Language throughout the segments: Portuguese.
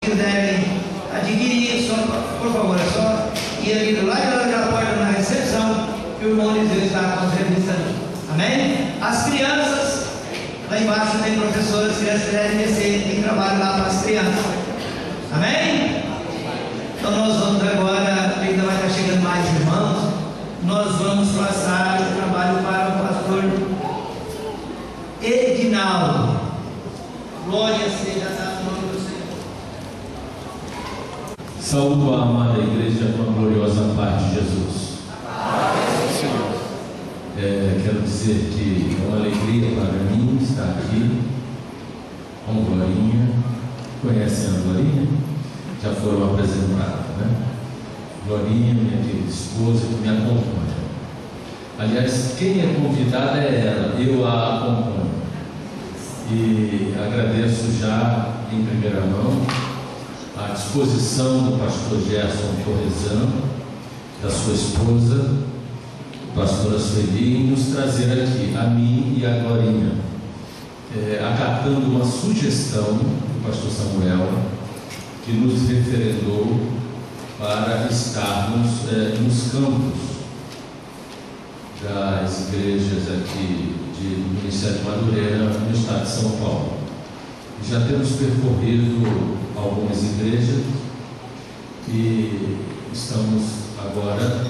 Devem adquirir, só, por favor, é só ir ali do lado daquela porta na recepção que o irmão Eliseu está com as revistas ali. Amém? As crianças, lá embaixo tem professores, as crianças devem descer, tem trabalho lá para as crianças. Amém? Então nós vamos agora, ainda vai estar chegando mais irmãos, nós vamos passar o trabalho para o pastor Edinaldo. Glória seja dada no nome do Senhor. Saúdo a amada igreja com a gloriosa paz de Jesus. Quero dizer que é uma alegria para mim estar aqui com Glorinha. Conhecem a Glorinha? Já foram apresentadas, né? Glorinha, minha querida esposa, que me acompanha. Aliás, quem é convidada é ela, eu a acompanho. E agradeço já em primeira mão a disposição do pastor Gerson Torrezano, da sua esposa, pastora Sueli, em nos trazer aqui, a mim e a Glorinha, acatando uma sugestão do pastor Samuel, que nos referendou para estarmos nos campos das igrejas aqui do Ministério de Madureira, no estado de São Paulo. Já temos percorrido algumas igrejas e estamos agora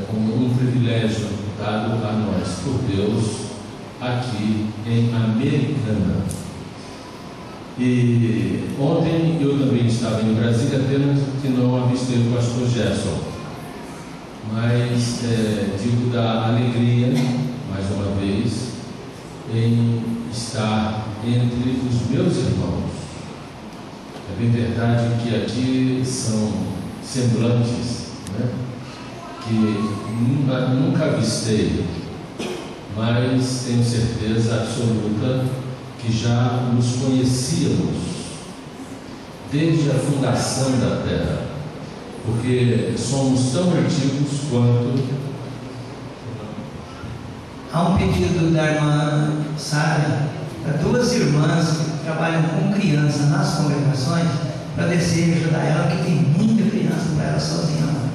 com um privilégio dado a nós por Deus aqui em Americana. E ontem eu também estava em Brasília, apenas que não avistei o pastor Gerson, mas digo da alegria, mais uma vez, em estar entre os meus irmãos. É bem verdade que aqui são semblantes, né, que nunca avistei, mas tenho certeza absoluta que já nos conhecíamos desde a fundação da terra, porque somos tão antigos quanto. Há um pedido da irmã Sara para duas irmãs que trabalham com criança nas congregações para descer e ajudar ela, porque tem muita criança para ela sozinha lá.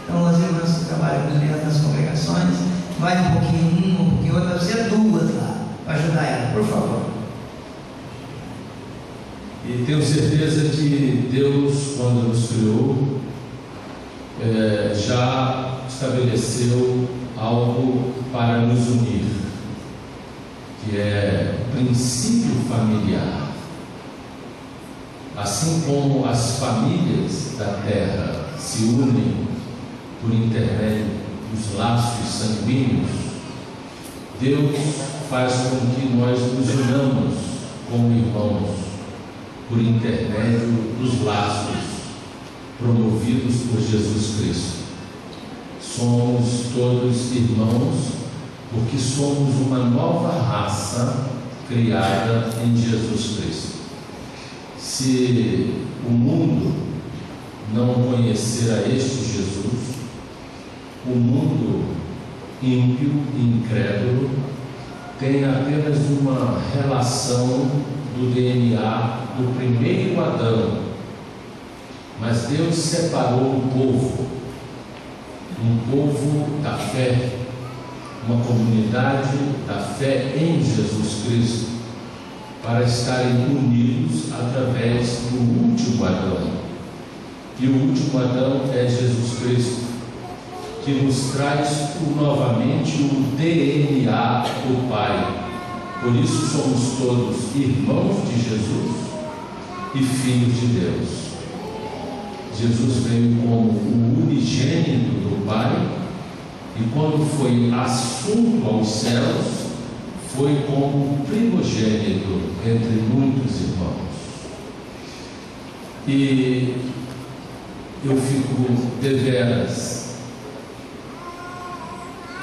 Então as irmãs que trabalham com criança nas congregações, vai um pouquinho uma, um pouquinho outra, vai ser duas lá para ajudar ela, por favor. E tenho certeza que Deus, quando nos criou, já estabeleceu algo para nos unir, que é o princípio familiar. Assim como as famílias da terra se unem por intermédio dos laços sanguíneos, Deus faz com que nós nos unamos como irmãos por intermédio dos laços promovidos por Jesus Cristo. Somos todos irmãos, porque somos uma nova raça criada em Jesus Cristo. Se o mundo não conhecer a este Jesus, o mundo ímpio e incrédulo tem apenas uma relação do DNA do primeiro Adão, mas Deus separou um povo da fé, uma comunidade da fé em Jesus Cristo, para estarem unidos através do último Adão. E o último Adão é Jesus Cristo, que nos traz novamente o DNA do Pai. Por isso somos todos irmãos de Jesus e filhos de Deus. Jesus veio como o unigênito do Pai, e quando foi assunto aos céus, foi como primogênito entre muitos irmãos. E eu fico deveras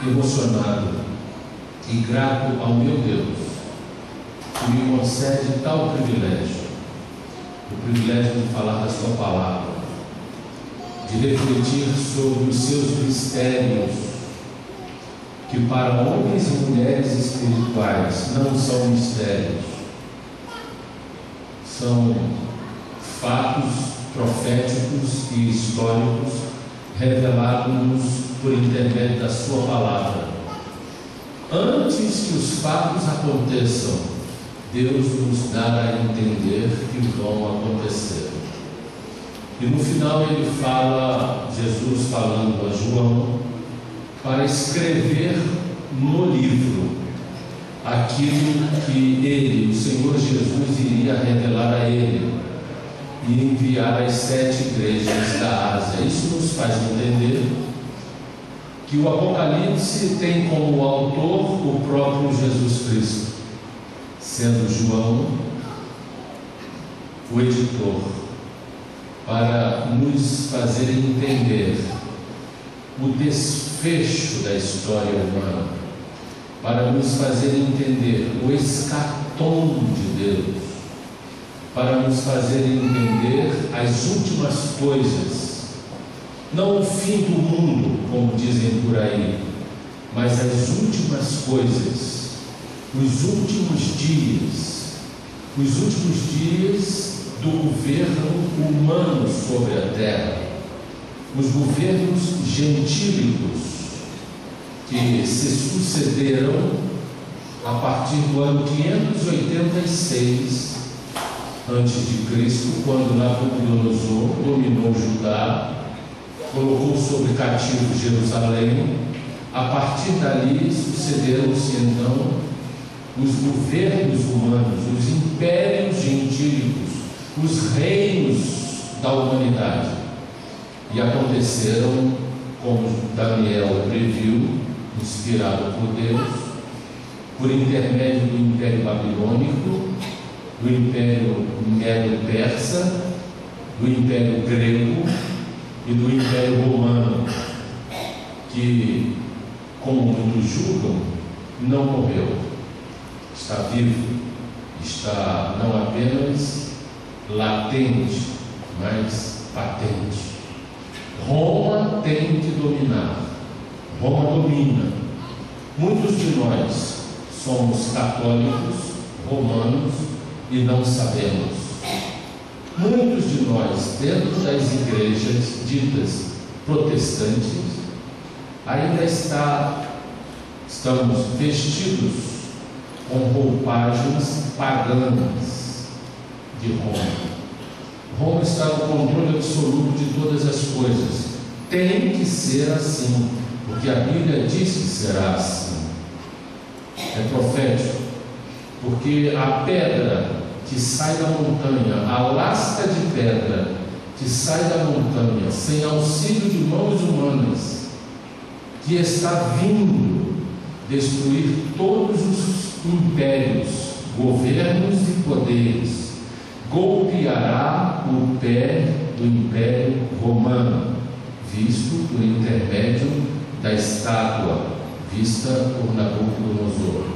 emocionado e grato ao meu Deus, que me concede tal privilégio, o privilégio de falar da sua palavra, de refletir sobre os seus mistérios, que para homens e mulheres espirituais não são mistérios, são fatos proféticos e históricos revelados por intermédio da sua palavra. Antes que os fatos aconteçam, Deus nos dá a entender que vão acontecer. E no final ele fala, Jesus falando a João, para escrever no livro aquilo que ele, o Senhor Jesus, iria revelar a ele e enviar às 7 igrejas da Ásia. Isso nos faz entender que o Apocalipse tem como autor o próprio Jesus Cristo, sendo João o editor, para nos fazer entender o desfecho da história humana, para nos fazer entender o escatom de Deus, para nos fazer entender as últimas coisas, não o fim do mundo, como dizem por aí, mas as últimas coisas, os últimos dias do governo humano sobre a terra, os governos gentílicos que se sucederam a partir do ano 586 a.C., quando Nabucodonosor dominou Judá, colocou sobre cativo Jerusalém. A partir dali sucederam-se então os governos humanos, os impérios gentílicos, os reinos da humanidade. E aconteceram, como Daniel previu, inspirado por Deus, por intermédio do Império Babilônico, do Império Medo-Persa, do Império Grego e do Império Romano, que, como muitos julgam, não morreu, está vivo, está não apenas latente, mas patente. Roma tem que dominar. Roma domina. Muitos de nós somos católicos, romanos, e não sabemos. Muitos de nós, dentro das igrejas ditas protestantes, ainda estamos vestidos com roupagens pagãs de Roma. Roma está no controle absoluto de todas as coisas. Tem que ser assim, porque a Bíblia diz que será assim. É profético, porque a pedra que sai da montanha, a lasca de pedra que sai da montanha, sem auxílio de mãos humanas, que está vindo destruir todos os impérios, governos e poderes, golpeará o pé do Império Romano, visto por intermédio da estátua vista por Nabucodonosor.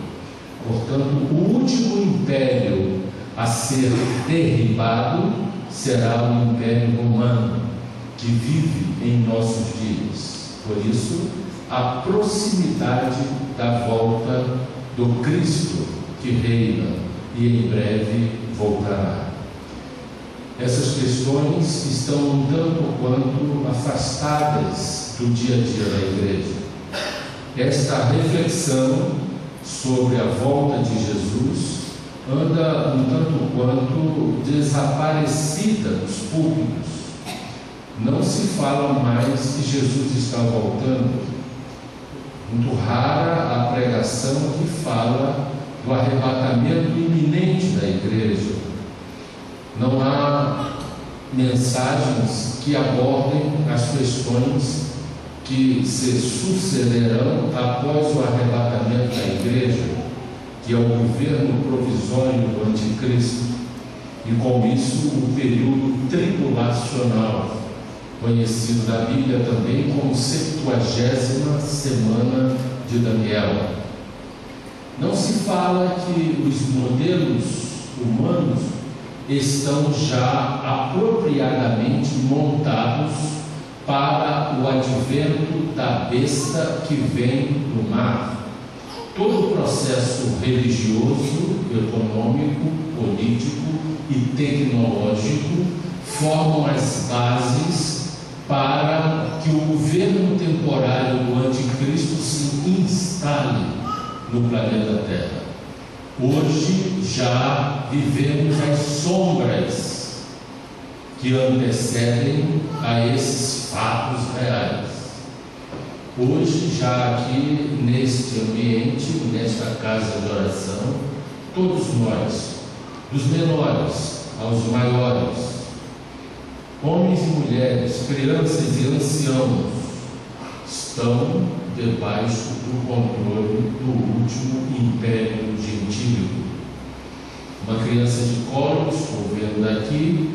Portanto, o último império a ser derribado será o Império Romano, que vive em nossos dias. Por isso, a proximidade da volta do Cristo, que reina e em breve voltará. Essas questões estão um tanto quanto afastadas do dia a dia da igreja. Esta reflexão sobre a volta de Jesus anda um tanto quanto desaparecida dos púlpitos. Não se fala mais que Jesus está voltando. Muito rara a pregação que fala do arrebatamento iminente da igreja. Não há mensagens que abordem as questões que se sucederão após o arrebatamento da igreja, que é o governo provisório do anticristo, e com isso o período tribulacional, conhecido na Bíblia também como 70ª semana de Daniel. Não se fala que os modelos humanos estão já apropriadamente montados para o advento da besta que vem do mar. Todo o processo religioso, econômico, político e tecnológico formam as bases para que o governo temporário do anticristo se instale no planeta Terra. Hoje já vivemos as sombras que antecedem a esses fatos reais. Hoje, já aqui neste ambiente, nesta casa de oração, todos nós, dos menores aos maiores, homens e mulheres, crianças e anciãos, estão debaixo do controle do último império gentílico. Uma criança de colo, estou vendo daqui,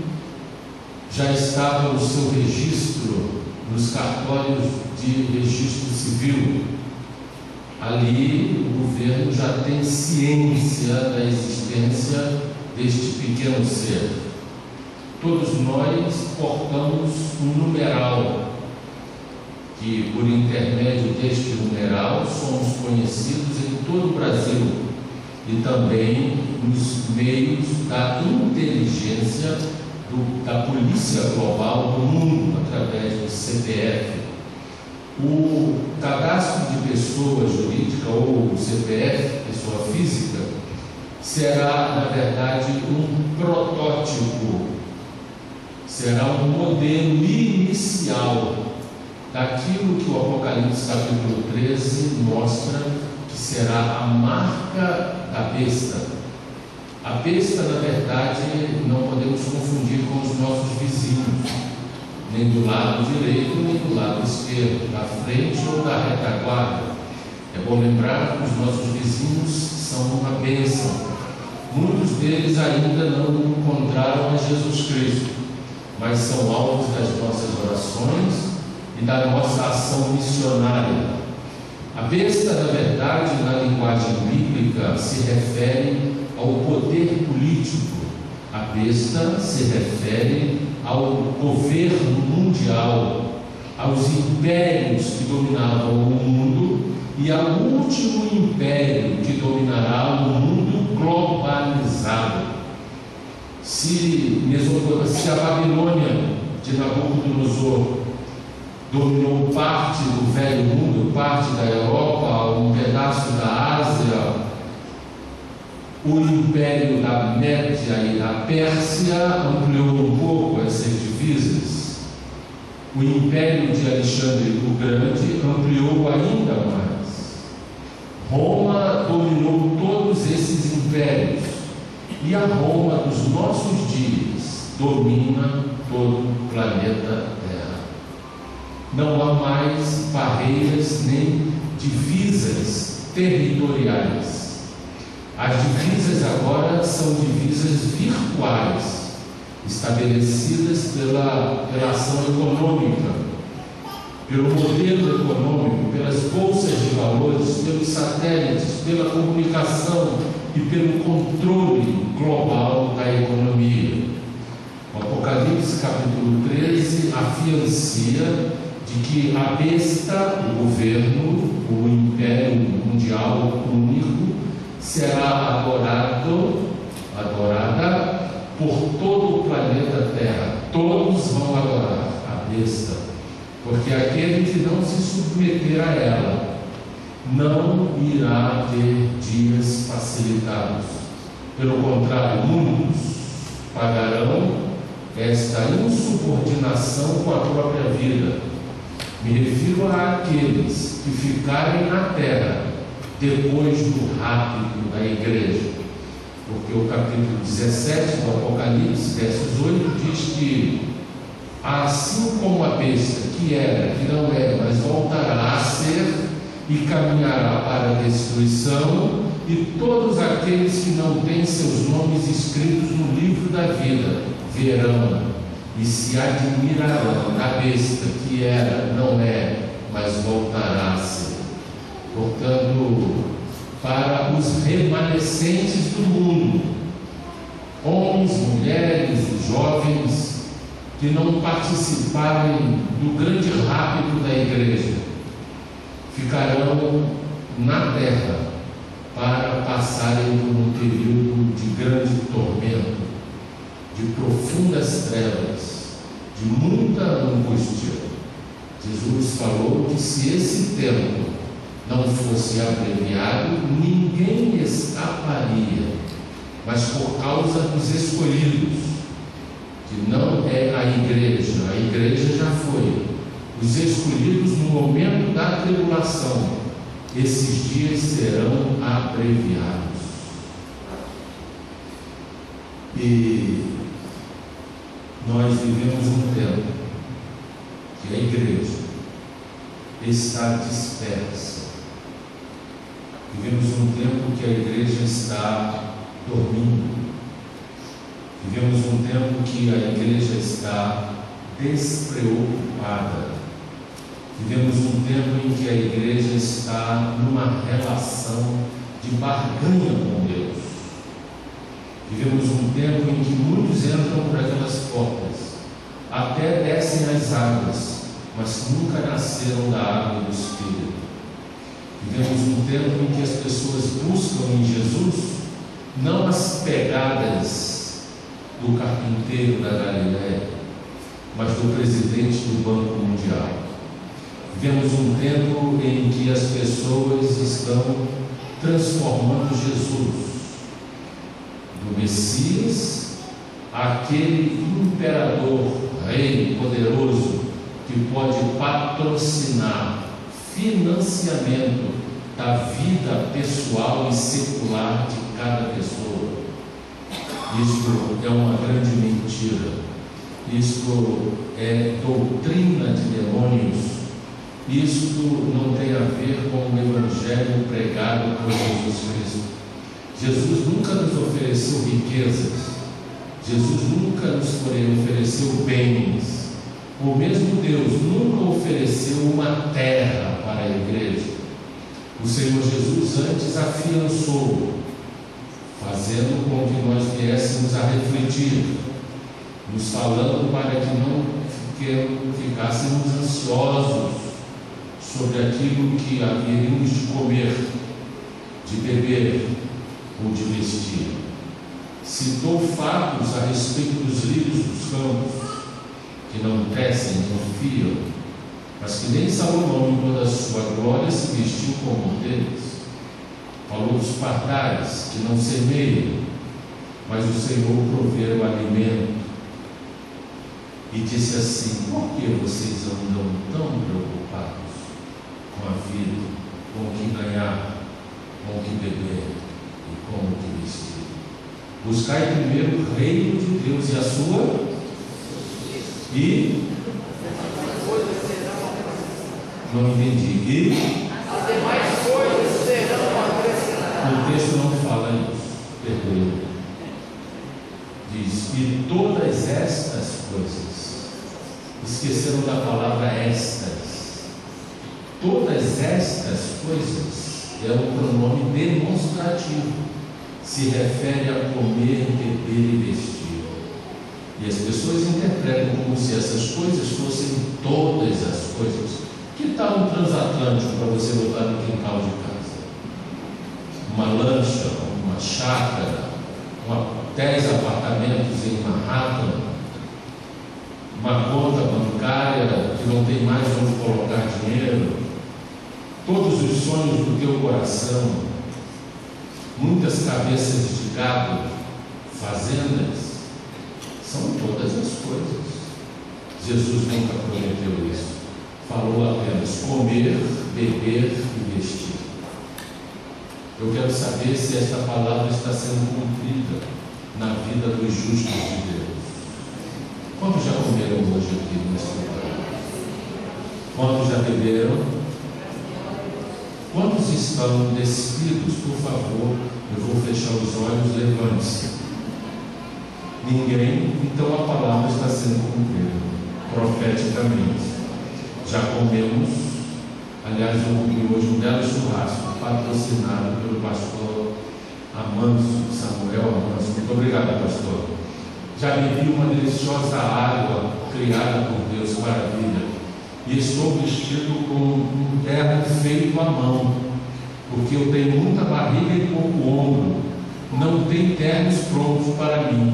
já estava no seu registro nos cartórios de registro civil. Ali o governo já tem ciência da existência deste pequeno ser. Todos nós portamos um numeral, que por intermédio deste numeral somos conhecidos em todo o Brasil e também nos meios da inteligência da polícia global do mundo, através do CPF. O cadastro de pessoa jurídica ou CPF, pessoa física, será, na verdade, um protótipo, será um modelo inicial daquilo que o Apocalipse capítulo 13 mostra que será a marca da besta. A besta, na verdade, não podemos confundir com os nossos vizinhos, nem do lado direito, nem do lado esquerdo, da frente ou da retaguarda. É bom lembrar que os nossos vizinhos são uma bênção. Muitos deles ainda não encontraram a Jesus Cristo, mas são alvos das nossas orações e da nossa ação missionária. A besta, na verdade, na linguagem bíblica, se refere ao poder político. A besta se refere ao governo mundial, aos impérios que dominavam o mundo e ao último império que dominará o mundo globalizado. Se a Babilônia de Nabucodonosor dominou parte do velho mundo, parte da Europa, um pedaço da Ásia, o império da Média e da Pérsia ampliou um pouco essas divisas. O império de Alexandre o Grande ampliou ainda mais. Roma dominou todos esses impérios e a Roma dos nossos dias domina todo o planeta Terra. Não há mais barreiras nem divisas territoriais. As divisas agora são divisas virtuais, estabelecidas pela ação econômica, pelo modelo econômico, pelas bolsas de valores, pelos satélites, pela comunicação e pelo controle global da economia. O Apocalipse capítulo 13 afiancia de que a besta, o governo, o império mundial único, será adorada por todo o planeta Terra. Todos vão adorar a besta, porque aquele que não se submeter a ela não irá ter dias facilitados. Pelo contrário, muitos pagarão esta insubordinação com a própria vida. Me refiro àqueles que ficarem na terra depois do rapto da igreja, porque o capítulo 17 do Apocalipse, versos 8, diz que assim como a besta que era, que não é, mas voltará a ser e caminhará para a destruição, e todos aqueles que não têm seus nomes escritos no livro da vida verão e se admirarão da besta que era, não é, mas voltará a ser. Portanto, para os remanescentes do mundo, homens, mulheres e jovens que não participarem do grande rapto da igreja, ficarão na terra para passarem por um período de grande tormento, de profundas trevas, de muita angústia. Jesus falou que se esse tempo não fosse abreviado, ninguém escaparia, mas por causa dos escolhidos, que não é a igreja já foi. Os escolhidos no momento da tribulação, esses dias serão abreviados. E nós vivemos um tempo que a igreja está dispersa. Vivemos um tempo que a igreja está dormindo. Vivemos um tempo que a igreja está despreocupada. Vivemos um tempo em que a igreja está numa relação de barganha com Deus. Vivemos um tempo em que muitos entram por aquelas portas, até descem as águas, mas nunca nasceram da água do Espírito. Vivemos um tempo em que as pessoas buscam em Jesus não as pegadas do carpinteiro da Galileia, mas do presidente do Banco Mundial. Vivemos um tempo em que as pessoas estão transformando Jesus do Messias àquele imperador, rei poderoso, que pode patrocinar financiamento da vida pessoal e secular de cada pessoa. Isto é uma grande mentira. Isto é doutrina de demônios. Isto não tem a ver com o evangelho pregado por Jesus Cristo. Jesus nunca nos ofereceu riquezas. Jesus nunca nos ofereceu bens. O mesmo Deus nunca ofereceu uma terra para a igreja. O Senhor Jesus antes afiançou, fazendo com que nós viéssemos a refletir, nos falando para que não ficássemos ansiosos sobre aquilo que haveríamos de comer, de beber ou de vestir. Citou fatos a respeito dos lírios dos campos, que não tecem, não fiam, mas que nem Salomão em toda a sua glória se vestiu como um deles. Falou dos pardais, que não semeiam, mas o Senhor provê o alimento. E disse assim: por que vocês andam tão preocupados com a vida, com o que ganhar, com o que beber e com o que vestir? Buscai primeiro o reino de Deus e a sua, e não entendi. E as demais coisas serão acrescentadas. O texto não fala isso, perdoe. Diz: e todas estas coisas. Esqueceram da palavra estas. Todas estas coisas é um pronome demonstrativo. Se refere a comer, beber e vestir. E as pessoas interpretam como se essas coisas fossem todas as coisas. Que tal um transatlântico para você botar no quintal de casa? Uma lancha, uma chácara, 10 apartamentos em Manhattan, uma conta bancária que não tem mais onde colocar dinheiro, todos os sonhos do teu coração, muitas cabeças de gado, fazendas, são todas as coisas. Jesus nunca prometeu isso. Falou apenas comer, beber e vestir. Eu quero saber se esta palavra está sendo cumprida na vida dos justos de Deus. Quantos já comeram hoje aqui nesse lugar? Quantos já beberam? Quantos estão despidos? Por favor, eu vou fechar os olhos, levante-se. Ninguém, então a palavra está sendo cumprida profeticamente. Já comemos, aliás, eu comi hoje um belo churrasco patrocinado pelo pastor Samuel Amanso. Muito obrigado, pastor. Já bebi uma deliciosa água criada por Deus para a vida, e estou vestido com um terno feito à mão, porque eu tenho muita barriga e pouco ombro. Não tem ternos prontos para mim.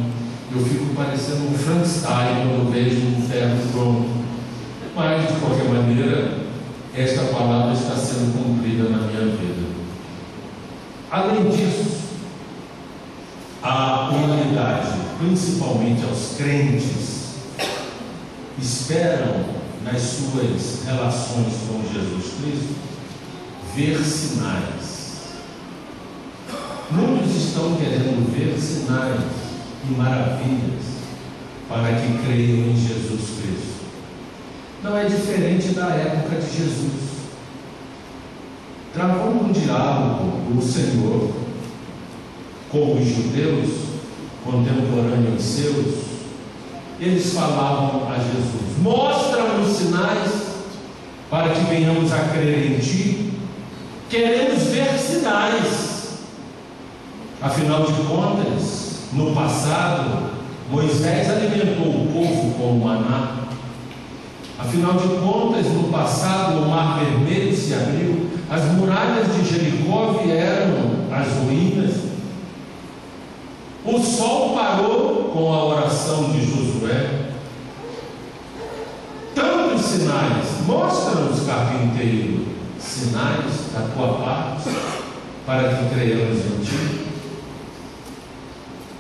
Eu fico parecendo um Frankenstein quando eu vejo um ferro pronto. Mas, de qualquer maneira, esta palavra está sendo cumprida na minha vida. Além disso, a humanidade, principalmente aos crentes, esperam nas suas relações com Jesus Cristo ver sinais. Muitos estão querendo ver sinais e maravilhas para que creiam em Jesus Cristo. Não é diferente da época de Jesus. Travou um diálogo do Senhor com os judeus contemporâneos seus. Eles falavam a Jesus: mostra-nos sinais para que venhamos a crer em ti. Queremos ver sinais. Afinal de contas, no passado, Moisés alimentou o povo com o maná. Afinal de contas, no passado, o Mar Vermelho se abriu, as muralhas de Jericó vieram às ruínas, o sol parou com a oração de Josué. Tantos sinais. Mostra-nos, carpinteiro, sinais da tua parte para que creiamos em ti.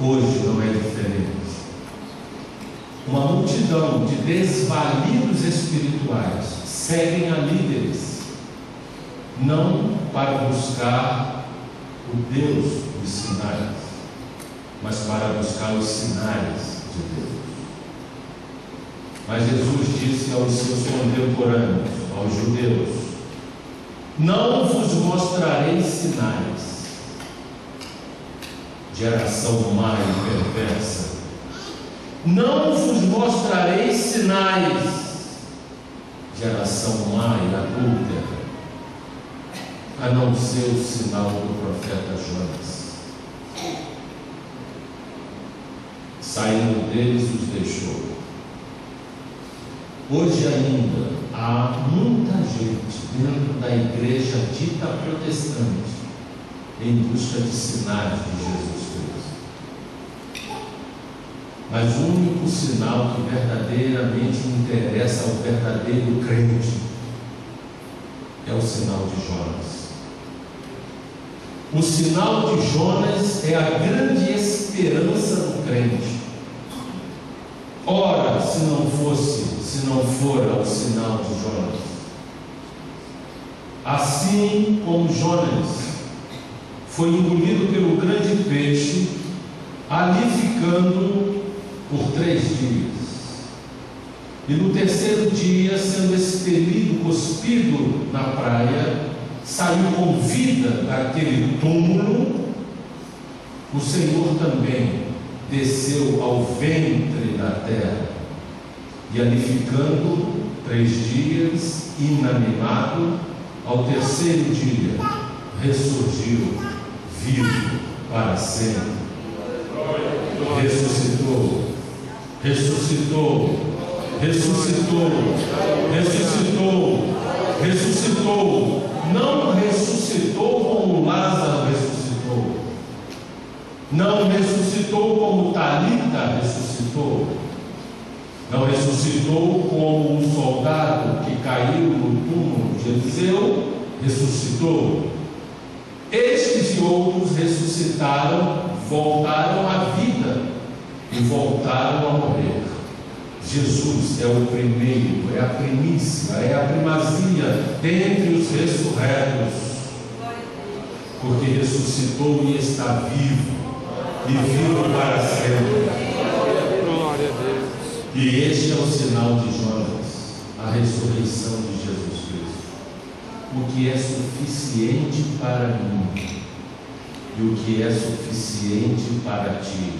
Hoje não é diferente. Uma multidão de desvalidos espirituais seguem a líderes, não para buscar o Deus dos sinais, mas para buscar os sinais de Deus. Mas Jesus disse aos seus contemporâneos, aos judeus: não vos mostrarei sinais. Geração má e perversa, não vos mostrarei sinais. Geração má e adúltera, a não ser o sinal do profeta Jonas. Saindo deles, os deixou. Hoje ainda há muita gente dentro da igreja dita protestante em busca de sinais de Jesus Cristo. Mas o único sinal que verdadeiramente interessa ao verdadeiro crente é o sinal de Jonas. O sinal de Jonas é a grande esperança do crente. Ora, se não fora o sinal de Jonas. Assim como Jonas foi engolido pelo grande peixe, ali ficando por 3 dias, e no terceiro dia, sendo expelido, cuspido na praia, saiu com vida daquele túmulo, o Senhor também desceu ao ventre da terra, e ali ficando 3 dias, inanimado, ao terceiro dia ressurgiu, vivo para sempre. Ressuscitou, ressuscitou, ressuscitou, ressuscitou, ressuscitou. Não ressuscitou como Lázaro ressuscitou, não ressuscitou como Talita ressuscitou, não ressuscitou como um soldado que caiu no túmulo de Eliseu ressuscitou. Estes e outros ressuscitaram, voltaram à vida e voltaram a morrer. Jesus é o primeiro, é a primícia, é a primazia dentre os ressurretos, porque ressuscitou e está vivo, e vivo para sempre. Glória a Deus. E este é o sinal de Jonas, a ressurreição de Jesus Cristo. O que é suficiente para mim e o que é suficiente para ti,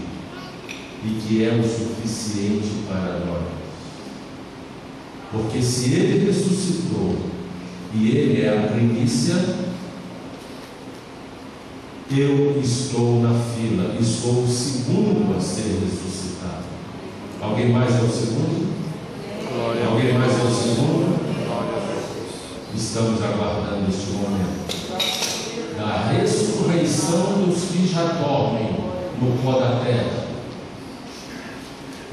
e que é o suficiente para nós. Porque se Ele ressuscitou e Ele é a primícia, eu estou na fila e sou o segundo a ser ressuscitado. Alguém mais é o segundo? Glória a Alguém Deus. mais é o segundo? Glória a Deus. Estamos aguardando este momento da ressurreição dos que já dormem no pó da terra,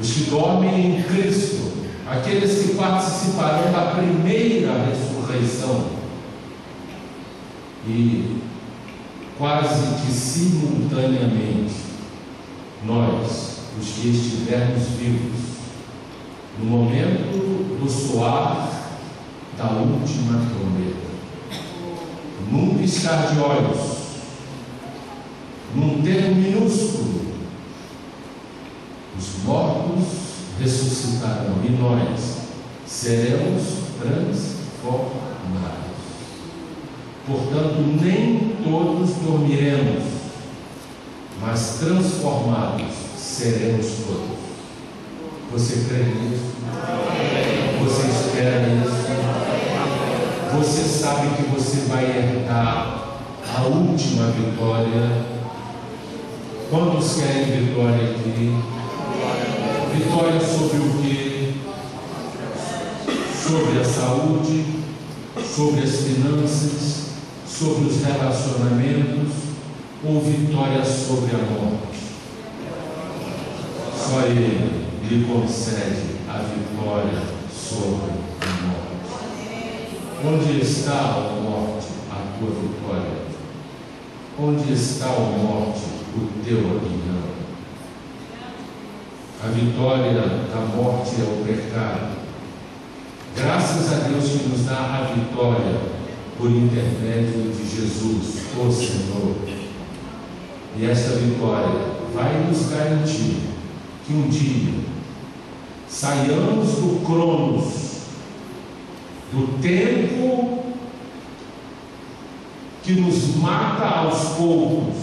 os que dormem em Cristo, aqueles que participarão da primeira ressurreição. E quase que simultaneamente, nós, os que estivermos vivos, no momento do soar da última trombeta, num piscar de olhos, num tempo minúsculo, os mortos ressuscitarão e nós seremos transformados. Portanto, nem todos dormiremos, mas transformados seremos todos. Você crê nisso? Você espera nisso? Você sabe que você vai herdar a última vitória? Quantos querem vitória aqui? Vitória sobre o quê? Sobre a saúde, sobre as finanças, sobre os relacionamentos, ou vitória sobre a morte? Só Ele lhe concede a vitória sobre a morte. Onde está, ó morte, a tua vitória? Onde está, ó morte, o teu aguilhão? A vitória da morte é o pecado. Graças a Deus que nos dá a vitória por intermédio de Jesus, o Senhor. E esta vitória vai nos garantir que um dia saiamos do cronos, do tempo que nos mata aos poucos,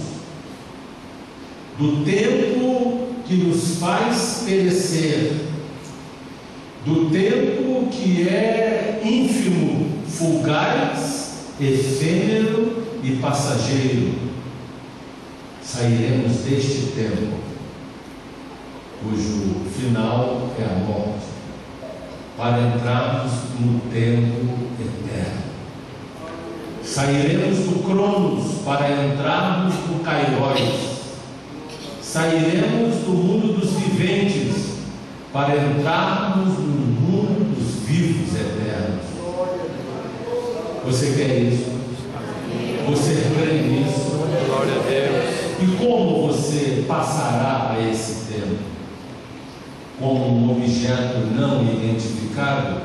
do tempo que nos faz perecer, do tempo que é ínfimo, fugaz, efêmero e passageiro. Sairemos deste tempo, cujo final é a morte, para entrarmos no tempo eterno. Sairemos do cronos para entrarmos no kairos. Sairemos do mundo dos viventes para entrarmos no mundo dos vivos eternos. Você quer isso? Você crê nisso? Glória a Deus. E como você passará a esse tempo? Como um objeto não identificado?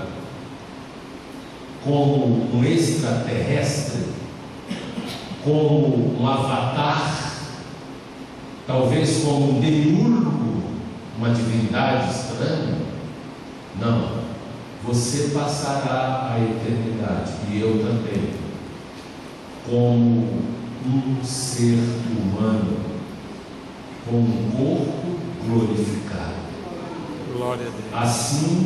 Como um extraterrestre? Como um avatar? Talvez como um demiurgo, uma divindade estranha? Não. Você passará a eternidade, e eu também, como um ser humano, com um corpo glorificado. Glória a Deus. Assim